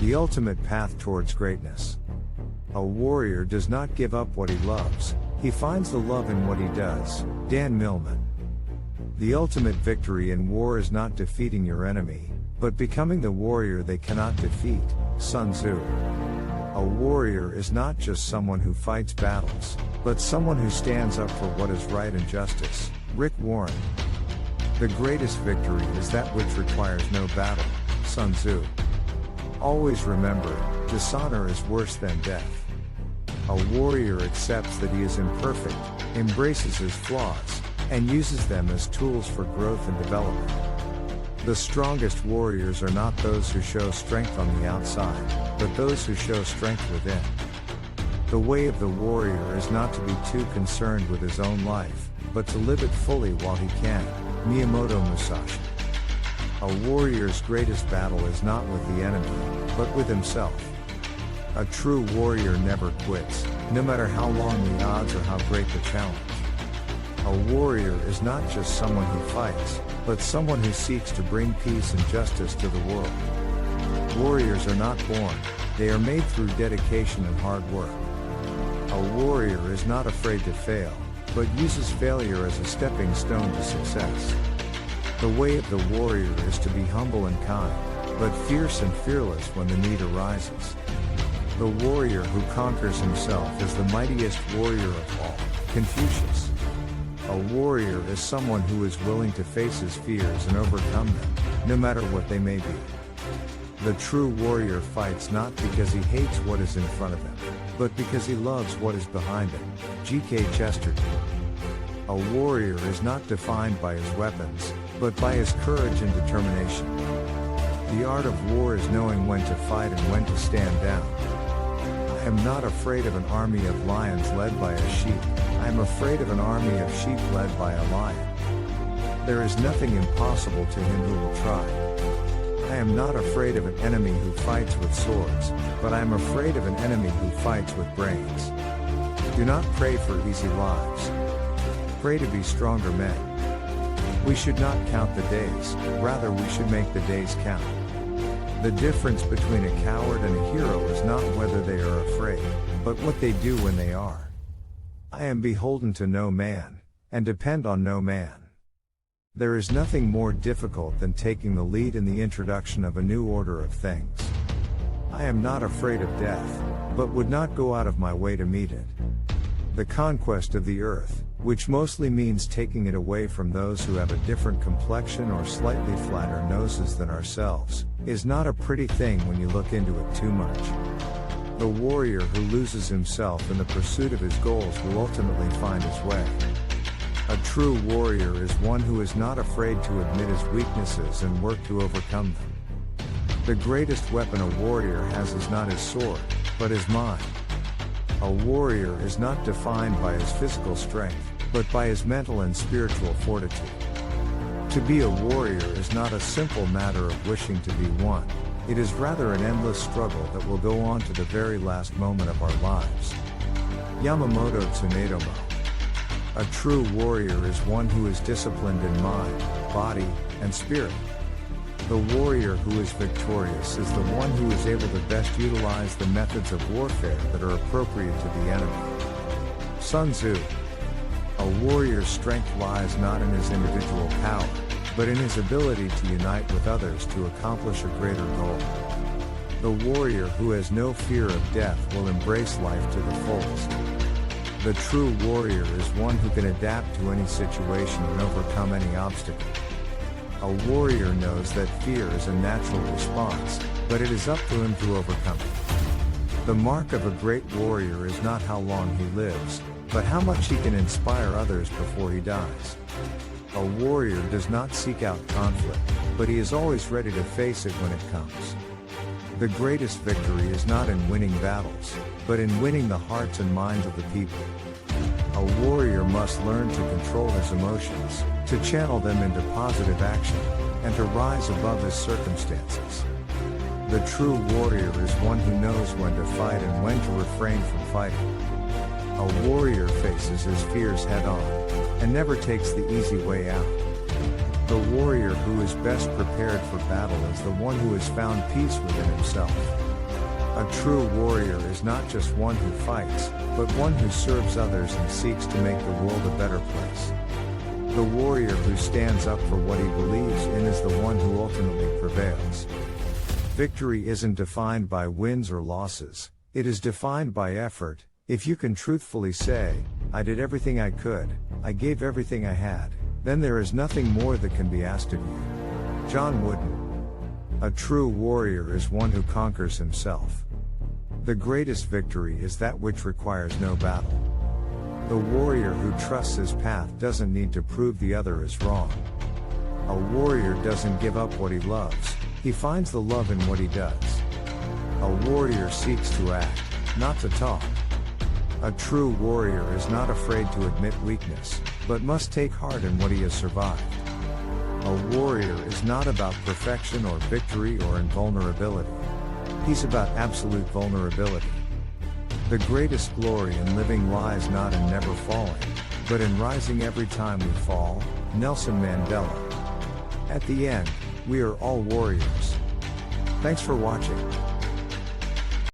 The ultimate path towards greatness. A warrior does not give up what he loves, he finds the love in what he does. Dan Millman. The ultimate victory in war is not defeating your enemy, but becoming the warrior they cannot defeat. Sun Tzu. A warrior is not just someone who fights battles, but someone who stands up for what is right and justice. Rick Warren. The greatest victory is that which requires no battle. Sun Tzu. Always remember, dishonor is worse than death. A warrior accepts that he is imperfect, embraces his flaws, and uses them as tools for growth and development. The strongest warriors are not those who show strength on the outside, but those who show strength within. The way of the warrior is not to be too concerned with his own life, but to live it fully while he can. Miyamoto Musashi. A warrior's greatest battle is not with the enemy, but with himself. A true warrior never quits, no matter how long the odds or how great the challenge. A warrior is not just someone who fights, but someone who seeks to bring peace and justice to the world. Warriors are not born, they are made through dedication and hard work. A warrior is not afraid to fail, but uses failure as a stepping stone to success. The way of the warrior is to be humble and kind, but fierce and fearless when the need arises. The warrior who conquers himself is the mightiest warrior of all. Confucius. A warrior is someone who is willing to face his fears and overcome them, no matter what they may be. The true warrior fights not because he hates what is in front of him, but because he loves what is behind him. G.K. Chesterton. A warrior is not defined by his weapons, but by his courage and determination. The art of war is knowing when to fight and when to stand down. I am not afraid of an army of lions led by a sheep, I am afraid of an army of sheep led by a lion. There is nothing impossible to him who will try. I am not afraid of an enemy who fights with swords, but I am afraid of an enemy who fights with brains. Do not pray for easy lives. Pray to be stronger men. We should not count the days, rather we should make the days count. The difference between a coward and a hero is not whether they are afraid, but what they do when they are. I am beholden to no man, and depend on no man. There is nothing more difficult than taking the lead in the introduction of a new order of things. I am not afraid of death, but would not go out of my way to meet it. The conquest of the earth, which mostly means taking it away from those who have a different complexion or slightly flatter noses than ourselves, is not a pretty thing when you look into it too much. The warrior who loses himself in the pursuit of his goals will ultimately find his way. A true warrior is one who is not afraid to admit his weaknesses and work to overcome them. The greatest weapon a warrior has is not his sword, but his mind. A warrior is not defined by his physical strength, but by his mental and spiritual fortitude. To be a warrior is not a simple matter of wishing to be one, it is rather an endless struggle that will go on to the very last moment of our lives. Yamamoto Tsunedomo. A true warrior is one who is disciplined in mind, body, and spirit. The warrior who is victorious is the one who is able to best utilize the methods of warfare that are appropriate to the enemy. Sun Tzu. A warrior's strength lies not in his individual power, but in his ability to unite with others to accomplish a greater goal. The warrior who has no fear of death will embrace life to the fullest. The true warrior is one who can adapt to any situation and overcome any obstacle. A warrior knows that fear is a natural response, but it is up to him to overcome it. The mark of a great warrior is not how long he lives, but how much he can inspire others before he dies. A warrior does not seek out conflict, but he is always ready to face it when it comes. The greatest victory is not in winning battles, but in winning the hearts and minds of the people. A warrior must learn to control his emotions, to channel them into positive action, and to rise above his circumstances. The true warrior is one who knows when to fight and when to refrain from fighting. A warrior faces his fears head-on, and never takes the easy way out. The warrior who is best prepared for battle is the one who has found peace within himself. A true warrior is not just one who fights, but one who serves others and seeks to make the world a better place. The warrior who stands up for what he believes in is the one who ultimately prevails. Victory isn't defined by wins or losses, it is defined by effort. If you can truthfully say, "I did everything I could, I gave everything I had," then there is nothing more that can be asked of you. John Wooden. A true warrior is one who conquers himself. The greatest victory is that which requires no battle. The warrior who trusts his path doesn't need to prove the other is wrong. A warrior doesn't give up what he loves, he finds the love in what he does. A warrior seeks to act, not to talk. A true warrior is not afraid to admit weakness, but must take heart in what he has survived. A warrior is not about perfection or victory or invulnerability. He's about absolute vulnerability. The greatest glory in living lies not in never falling, but in rising every time we fall. Nelson Mandela. At the end, we are all warriors. Thanks for watching.